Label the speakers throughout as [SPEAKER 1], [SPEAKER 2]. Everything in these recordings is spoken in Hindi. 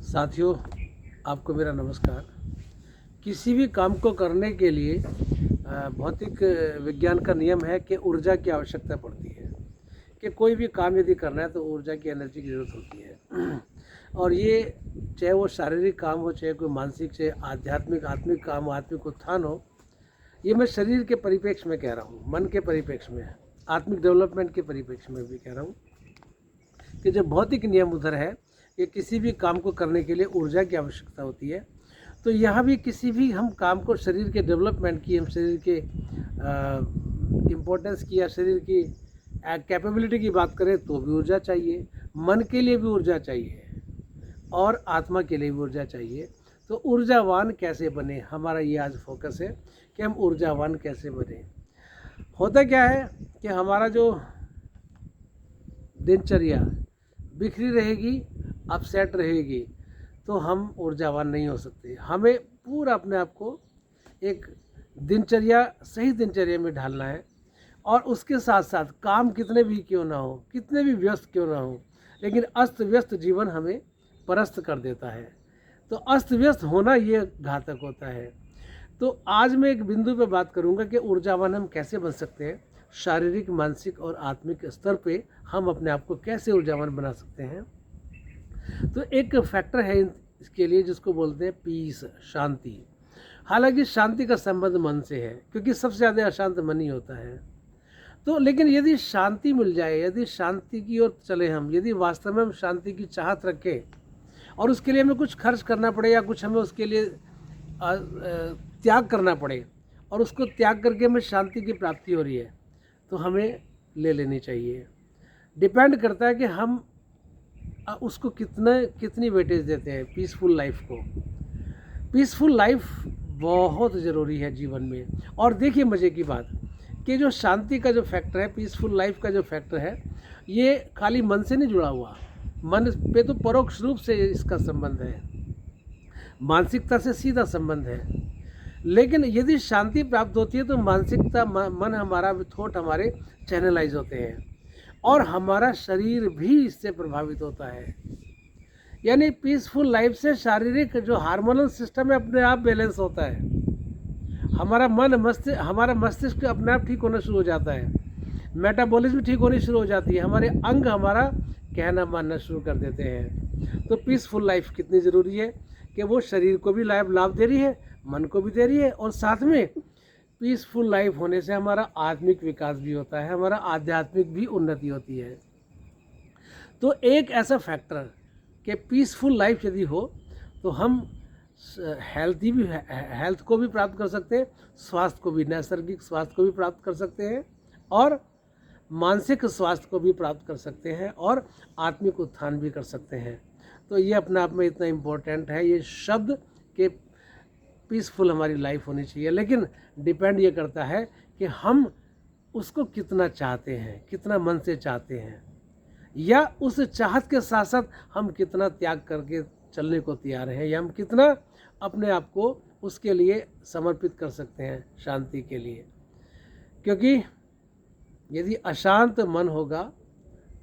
[SPEAKER 1] साथियों, आपको मेरा नमस्कार। किसी भी काम को करने के लिए भौतिक विज्ञान का नियम है कि ऊर्जा की आवश्यकता पड़ती है। कि कोई भी काम यदि करना है तो ऊर्जा की, एनर्जी की ज़रूरत होती है। और ये चाहे वो शारीरिक काम हो, चाहे कोई मानसिक, चाहे आध्यात्मिक आत्मिक काम हो, आत्मिक उत्थान हो। ये मैं शरीर के परिप्रेक्ष्य में कह रहा हूँ, मन के परिप्रेक्ष्य में, आत्मिक डेवलपमेंट के परिप्रेक्ष्य में भी कह रहा हूँ कि जो भौतिक नियम उधर है कि किसी भी काम को करने के लिए ऊर्जा की आवश्यकता होती है। तो यहाँ भी किसी भी हम काम को, शरीर के डेवलपमेंट की, हम शरीर के इम्पोर्टेंस की या शरीर की कैपेबिलिटी की बात करें तो भी ऊर्जा चाहिए, मन के लिए भी ऊर्जा चाहिए और आत्मा के लिए भी ऊर्जा चाहिए। तो ऊर्जावान कैसे बने, हमारा ये आज फोकस है कि हम ऊर्जावान कैसे बने। होता क्या है कि हमारा जो दिनचर्या बिखरी रहेगी, अपसेट रहेगी, तो हम ऊर्जावान नहीं हो सकते। हमें पूरा अपने आप को एक दिनचर्या, सही दिनचर्या में ढालना है। और उसके साथ साथ काम कितने भी क्यों ना हो, कितने भी व्यस्त क्यों ना हो, लेकिन अस्त व्यस्त जीवन हमें परस्त कर देता है। तो अस्त व्यस्त होना ये घातक होता है। तो आज मैं एक बिंदु पे बात करूंगा कि ऊर्जावान हम कैसे बन सकते हैं। शारीरिक, मानसिक और आत्मिक स्तर पे हम अपने आप को कैसे ऊर्जावान बना सकते हैं। तो एक फैक्टर है इसके लिए जिसको बोलते हैं पीस, शांति। हालांकि शांति का संबंध मन से है, क्योंकि सबसे ज़्यादा अशांत मन ही होता है। तो लेकिन यदि शांति मिल जाए, यदि शांति की ओर चले हम, यदि वास्तव में हम शांति की चाहत रखें और उसके लिए हमें कुछ खर्च करना पड़े या कुछ हमें उसके लिए त्याग करना पड़े, और उसको त्याग करके हमें शांति की प्राप्ति हो रही है, तो हमें ले लेनी चाहिए। डिपेंड करता है कि हम उसको कितनी वेटेज देते हैं पीसफुल लाइफ को। पीसफुल लाइफ बहुत ज़रूरी है जीवन में। और देखिए मज़े की बात कि जो शांति का जो फैक्टर है, पीसफुल लाइफ का जो फैक्टर है, ये खाली मन से नहीं जुड़ा हुआ। मन पे तो परोक्ष रूप से इसका संबंध है, मानसिकता से सीधा संबंध है। लेकिन यदि शांति प्राप्त होती है तो मानसिकता, मन हमारा, थॉट हमारे चैनलाइज होते हैं और हमारा शरीर भी इससे प्रभावित होता है। यानी पीसफुल लाइफ से शारीरिक जो हार्मोनल सिस्टम है अपने आप बैलेंस होता है। हमारा हमारा मस्तिष्क अपने आप ठीक होना शुरू हो जाता है, मेटाबॉलिज्म ठीक होनी शुरू हो जाती है, हमारे अंग हमारा कहना मानना शुरू कर देते हैं। तो पीसफुल लाइफ कितनी ज़रूरी है कि वो शरीर को भी लाभ दे रही है, मन को भी दे रही है, और साथ में पीसफुल लाइफ होने से हमारा आत्मिक विकास भी होता है, हमारा आध्यात्मिक भी उन्नति होती है। तो एक ऐसा फैक्टर कि पीसफुल लाइफ यदि हो तो हम हेल्थ को भी प्राप्त कर सकते हैं, स्वास्थ्य को भी, नैसर्गिक स्वास्थ्य को भी प्राप्त कर सकते हैं, और मानसिक स्वास्थ्य को भी प्राप्त कर सकते हैं, और आत्मिक उत्थान भी कर सकते हैं। तो ये अपने आप में इतना इम्पोर्टेंट है ये शब्द कि पीसफुल हमारी लाइफ होनी चाहिए। लेकिन डिपेंड ये करता है कि हम उसको कितना चाहते हैं, कितना मन से चाहते हैं, या उस चाहत के साथ साथ हम कितना त्याग करके चलने को तैयार हैं, या हम कितना अपने आप को उसके लिए समर्पित कर सकते हैं, शांति के लिए। क्योंकि यदि अशांत मन होगा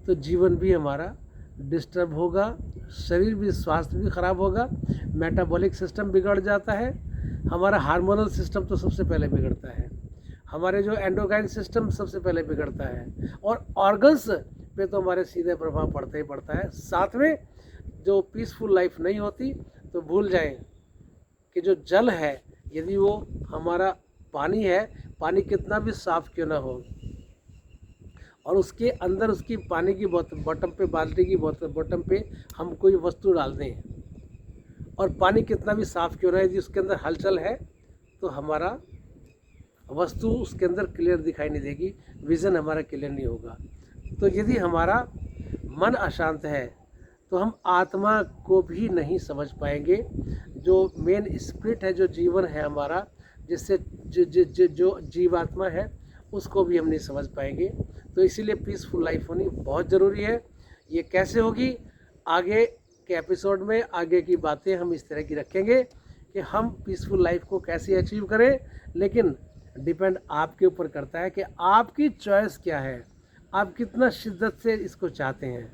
[SPEAKER 1] तो जीवन भी हमारा डिस्टर्ब होगा, शरीर भी, स्वास्थ्य भी खराब होगा, मेटाबॉलिक सिस्टम बिगड़ जाता है, हमारा हार्मोनल सिस्टम तो सबसे पहले बिगड़ता है, हमारे जो एंडोक्राइन सिस्टम सबसे पहले बिगड़ता है, और ऑर्गन्स पे तो हमारे सीधे प्रभाव पड़ता ही पड़ता है। साथ में जो पीसफुल लाइफ नहीं होती तो भूल जाएं कि जो जल है, यदि वो हमारा पानी है, पानी कितना भी साफ क्यों ना हो, और उसके अंदर उसकी पानी की बॉटम पे, बाल्टी की बॉटम पे हम कोई वस्तु डाल दें, और पानी कितना भी साफ क्यों ना है, यदि उसके अंदर हलचल है तो हमारा वस्तु उसके अंदर क्लियर दिखाई नहीं देगी, विज़न हमारा क्लियर नहीं होगा। तो यदि हमारा मन अशांत है तो हम आत्मा को भी नहीं समझ पाएंगे, जो मेन स्पिरिट है, जो जीवन है हमारा, जिससे जो जीवात्मा है, उसको भी हम नहीं समझ पाएंगे। तो इसीलिए पीसफुल लाइफ होनी बहुत ज़रूरी है। ये कैसे होगी, आगे के एपिसोड में आगे की बातें हम इस तरह की रखेंगे कि हम पीसफुल लाइफ को कैसे अचीव करें। लेकिन डिपेंड आपके ऊपर करता है कि आपकी चॉइस क्या है, आप कितना शिद्दत से इसको चाहते हैं।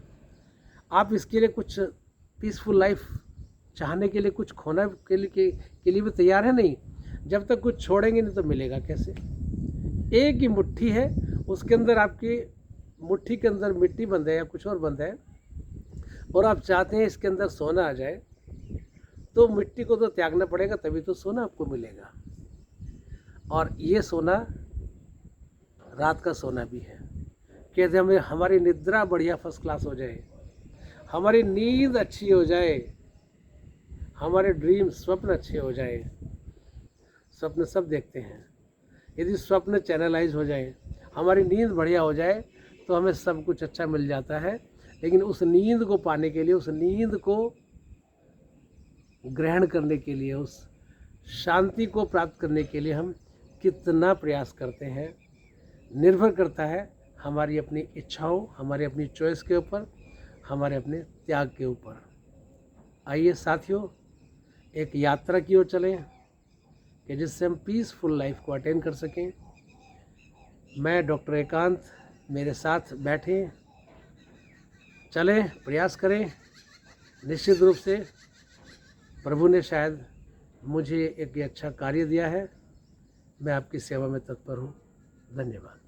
[SPEAKER 1] आप इसके लिए कुछ पीसफुल लाइफ चाहने के लिए, कुछ खोना के लिए भी तैयार है नहीं। जब तक कुछ छोड़ेंगे नहीं तो मिलेगा कैसे। एक ही मुट्ठी है, उसके अंदर आपकी मुट्ठी के अंदर मिट्टी बंद है या कुछ और बंद है, और आप चाहते हैं इसके अंदर सोना आ जाए, तो मिट्टी को तो त्यागना पड़ेगा, तभी तो सोना आपको मिलेगा। और ये सोना रात का सोना भी है। कहते हमें हमारी निद्रा बढ़िया फर्स्ट क्लास हो जाए, हमारी नींद अच्छी हो जाए, हमारे ड्रीम स्वप्न अच्छे हो जाए। स्वप्न सब देखते हैं, यदि स्वप्न चैनलाइज हो जाए, हमारी नींद बढ़िया हो जाए, तो हमें सब कुछ अच्छा मिल जाता है। लेकिन उस नींद को पाने के लिए, उस नींद को ग्रहण करने के लिए, उस शांति को प्राप्त करने के लिए हम कितना प्रयास करते हैं, निर्भर करता है हमारी अपनी इच्छाओं, हमारी अपनी चॉइस के ऊपर, हमारे अपने त्याग के ऊपर। आइए साथियों, एक यात्रा की ओर चलें कि जिससे हम पीसफुल लाइफ को अटेन कर सकें। मैं डॉक्टर एकांत, मेरे साथ बैठें, चलें, प्रयास करें। निश्चित रूप से प्रभु ने शायद मुझे एक अच्छा कार्य दिया है, मैं आपकी सेवा में तत्पर हूँ। धन्यवाद।